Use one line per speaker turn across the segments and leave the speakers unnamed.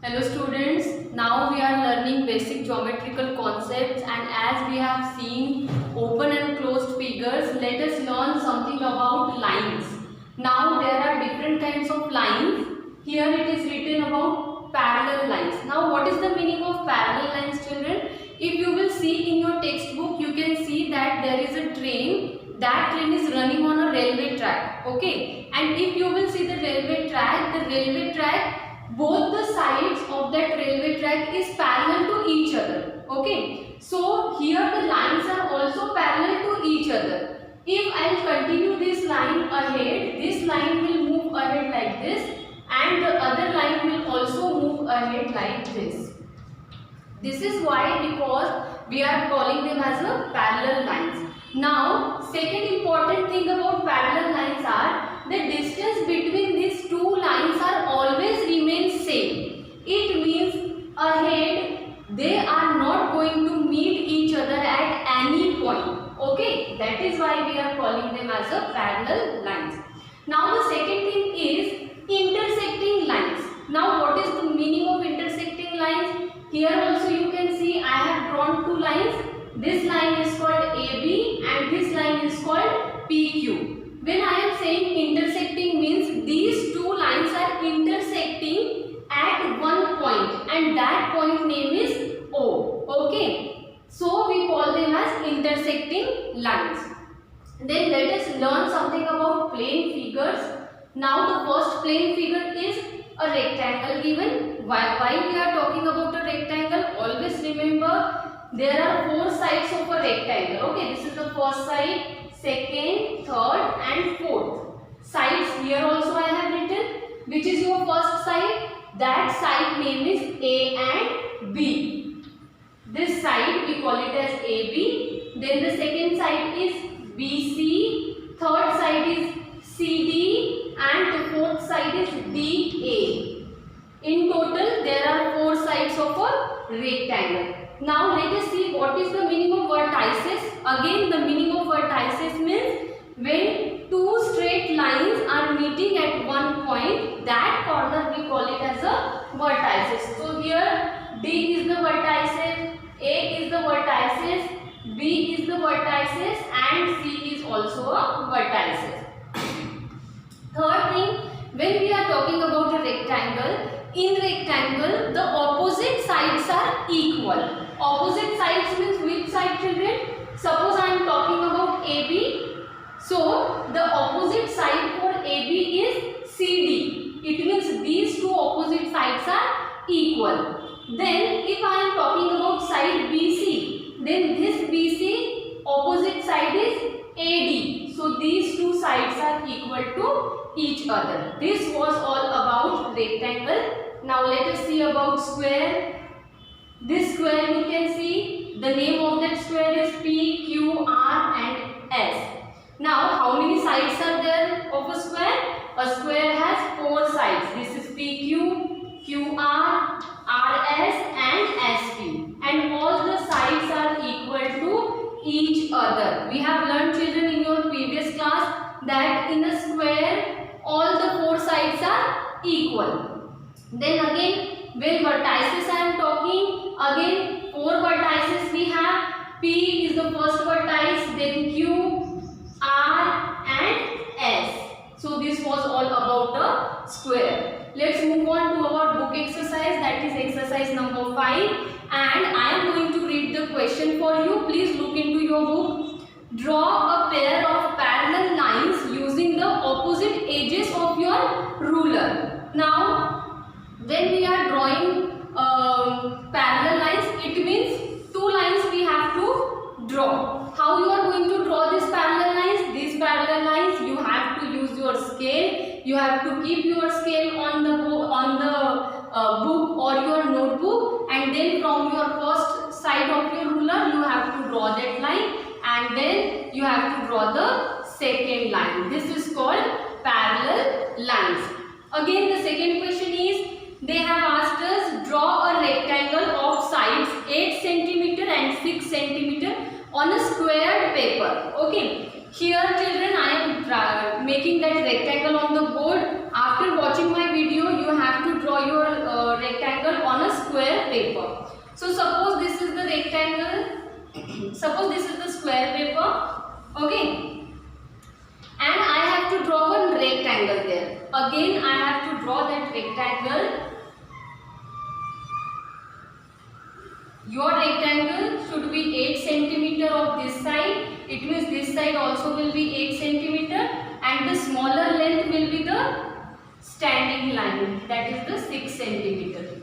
Hello students, now we are learning basic geometrical concepts, and as we have seen open and closed figures, let us learn something about lines. Now there are different kinds of lines. Here it is written about parallel lines. Now what is the meaning of parallel lines, children? If you will see in your textbook, you can see that there is a train. That train is running on a railway track. Okay, and if you will see the railway track, both the sides of that railway track is parallel to each other. Okay, so here the lines are also parallel to each other. If I will continue this line ahead, this line will move ahead like this, and the other line will also move ahead like this. This is why, because we are calling them as a parallel lines. Now, second important thing about parallel lines are the distance between these two lines are always remain same. It means ahead they are not going to meet each other at any point. Okay, that is why we are calling them as a parallel lines. Now the second thing is intersecting lines. Now what is the meaning of intersecting lines? Here also you can see I have drawn two lines. This line is called AB and this line is called PQ. When I am saying intersecting means these two lines are intersecting at one point and that point name is O. Okay. So we call them as intersecting lines. Then let us learn something about plane figures. Now the first plane figure is a rectangle given. While we are talking about a rectangle, always remember there are four sides of a rectangle. Okay, this is the first side, second, third and fourth. Sides here also I have written. Which is your first side? That side name is A and B. This side we call it as AB. Then the second side is BC. Third side is CD and the fourth side is DA. In total there are four sides of a rectangle. Now let us see what is the meaning of vertices. Again, the meaning of vertices means when two straight lines are meeting at one point, that corner we call it as a vertices. So here D is the vertices, A is the vertices, B is the vertices and C is also a vertices. Third thing, when we are talking about a rectangle, in rectangle the opposite sides are equal. Opposite sides means which side, children? Suppose I am talking about AB. So the opposite side for AB is CD. It means these two opposite sides are equal. Then if I am talking about side BC, then this BC opposite side is AD. So these two sides are equal to each other. This was all about rectangle. Now let us see about square. This square you can see the name of that square is P, Q, R and S. Now how many sides are there of a square? A square has four sides. This is PQ, QR, RS and SP. And all the sides are equal to each other. We have learned, children, in your previous class that in a square all the four sides are equal. Then again, when vertices I am talking, again four vertices we have. P is the first vertex, then Q, R and S. So this was all about a square. Let's move on to our book exercise, that is exercise number 5, and I am going to read the question for you. Please look into your book. Draw a pair of parallel lines using the opposite edges of your ruler. Now when we are drawing parallel lines, it means two lines we have to draw. How you are going to draw these parallel lines? These parallel lines you have to use your scale. You have to keep your scale on the book or your notebook, and then from your first side of your ruler you have to draw that line, and then you have to draw the second line. This is called parallel lines. Again, the second question is, they have asked us draw a rectangle of sides 8 cm and 6 cm on a squared paper. Okay, here children I am making that rectangle on the board. After watching my video, you have to draw your rectangle rectangle on a square paper. So suppose this is the rectangle, suppose this is the square paper, okay, and I have to draw one rectangle there. Again I have to draw that rectangle. Your rectangle should be 8 centimeter of this side. It means this side also will be 8 centimeter, and the smaller length will be the standing line, that is the 6 centimeter.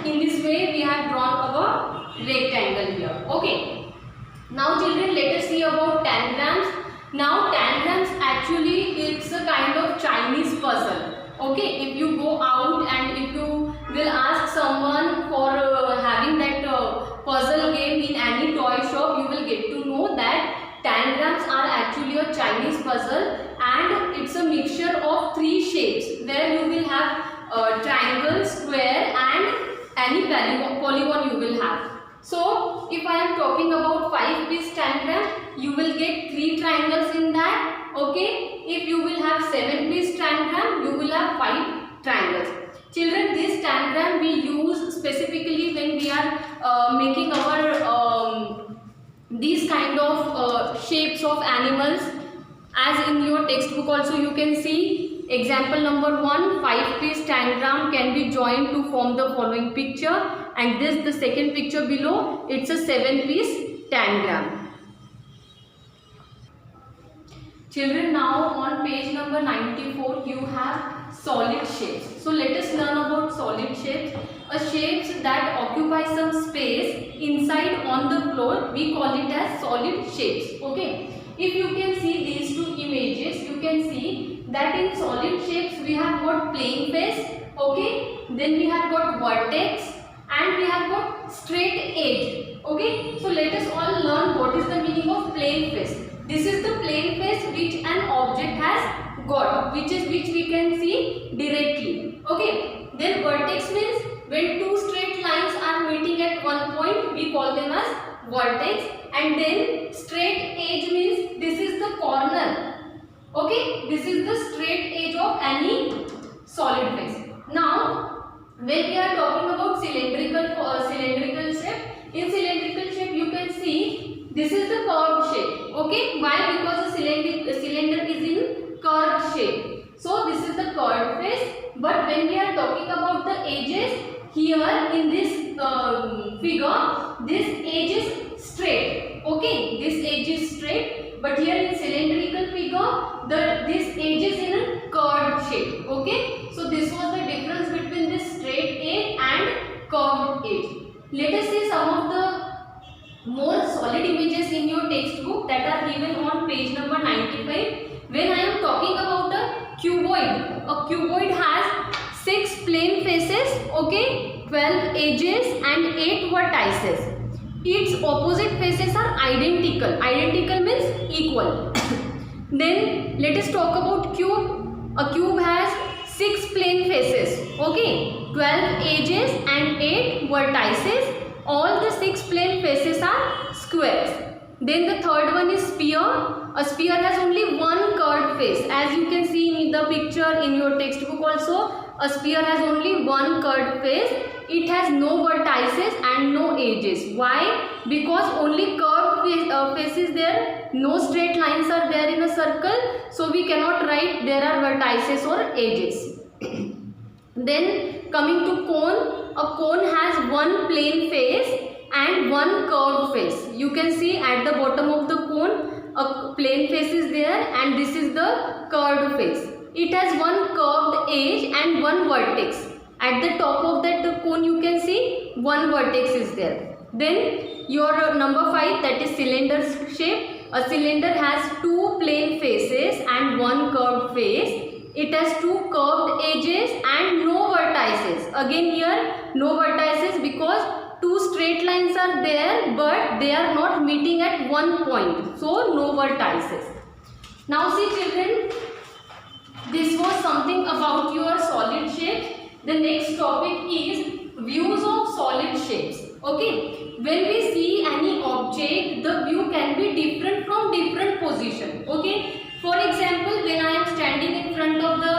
In this way we have drawn our rectangle here. Okay. Now children, let us see about tangrams. Now tangrams actually it's a kind of Chinese puzzle. Okay, if you go out and if you will ask someone for having that puzzle game in any toy shop, you will get to know that tangrams are actually a Chinese puzzle, and it's a mixture of 3 shapes where you will have triangle, square and any polygon you will have. So if I am talking about 5-piece tangram, you will get 3 triangles in that. Okay, if you will have 7-piece tangram, you will have 5 triangles. Children, this tangram we use specifically when we are making our these kind of shapes of animals. As in your textbook also you can see example number 1, 5-piece tangram can be joined to form the following picture, and this the second picture below, it's a 7-piece tangram. Children, now on page number 94 you have solid shapes. So let us learn about solid shapes. Shapes that occupy some space inside on the floor, we call it as solid shapes. Okay. If you can see these 2 images, you can see that in solid shapes we have got plane face, okay, then we have got vertex and we have got straight edge. Okay, so let us all learn what is the meaning of plane face. This is the plane face which an object has got, which we can see directly. Okay, then vertex means when 2 straight lines are meeting at one point, we call them as vertex, and then straight edge means this is the corner. Okay, this is the straight edge of any solid face. Now when we are talking about cylindrical shape, in cylindrical shape you can see this is the curved shape. Okay, why? Because the cylinder is in curved shape, so this is the curved face. But when we are talking about the edges, here in this figure, this edge is straight. Okay, this edge is straight, but here in cylindrical figure, this edge is in a curved shape. Okay, so this was the difference between this straight edge and curved edge. Let us see some of the more solid images in your textbook that are given on page number 95. When I am talking about a cuboid has 6 plane faces, okay, 12 edges and 8 vertices. Its opposite faces are identical. Identical means equal. Then let us talk about cube. A cube has 6 plane faces, okay, 12 edges and 8 vertices. All the 6 plane faces are squares. Then the third one is sphere. A sphere has only one curved face. As you can see in the picture in your textbook also, a sphere has only one curved face. It has no vertices and no edges. Why? Because only curved faces there. No straight lines are there in a circle. So we cannot write there are vertices or edges. Then coming to cone. A cone has one plane face and one curved face. You can see at the bottom of the cone a plane face is there and this is the curved face. It has one curved edge and one vertex. At the top of that cone you can see one vertex is there. Then your number 5, that is cylinder shape. A cylinder has 2 plane faces and one curved face. It has 2 curved edges and no vertices. Again here no vertices because 2 straight lines are there but they are not meeting at one point. So no vertices. Now see children, this was something about your solid shapes. The next topic is views of solid shapes. Okay, when we see any object, the view can be different from different position. Okay, for example, when I am standing in front of the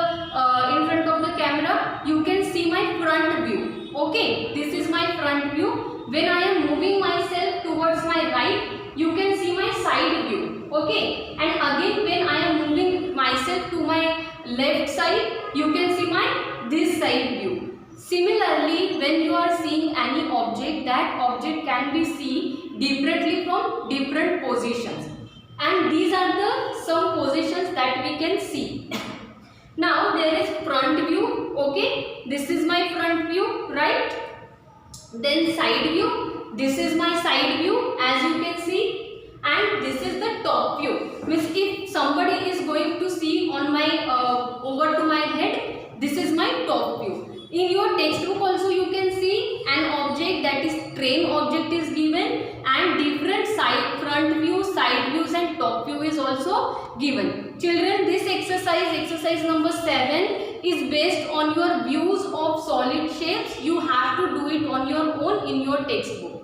camera, you can see my front view. Okay, this is my front view. When I am moving myself towards my right, you can see my side view. Okay, and again when I am moving myself to my left side, you can see my this side view. Similarly, when you are seeing any object, that object can be seen differently from different positions, and these are the some positions that we can see. Now there is front view. Okay, this is my front view, right? Then side view, this is my side view as you can see, and this is the top view. Means if somebody is going to see on my over to my head, this is my top view. In your textbook also you can see an object, that is train object is given, and different side, front view, side views and top view is also given. Children, this exercise number 7 is based on your views of solid shapes. You have to do it on your own in your textbook.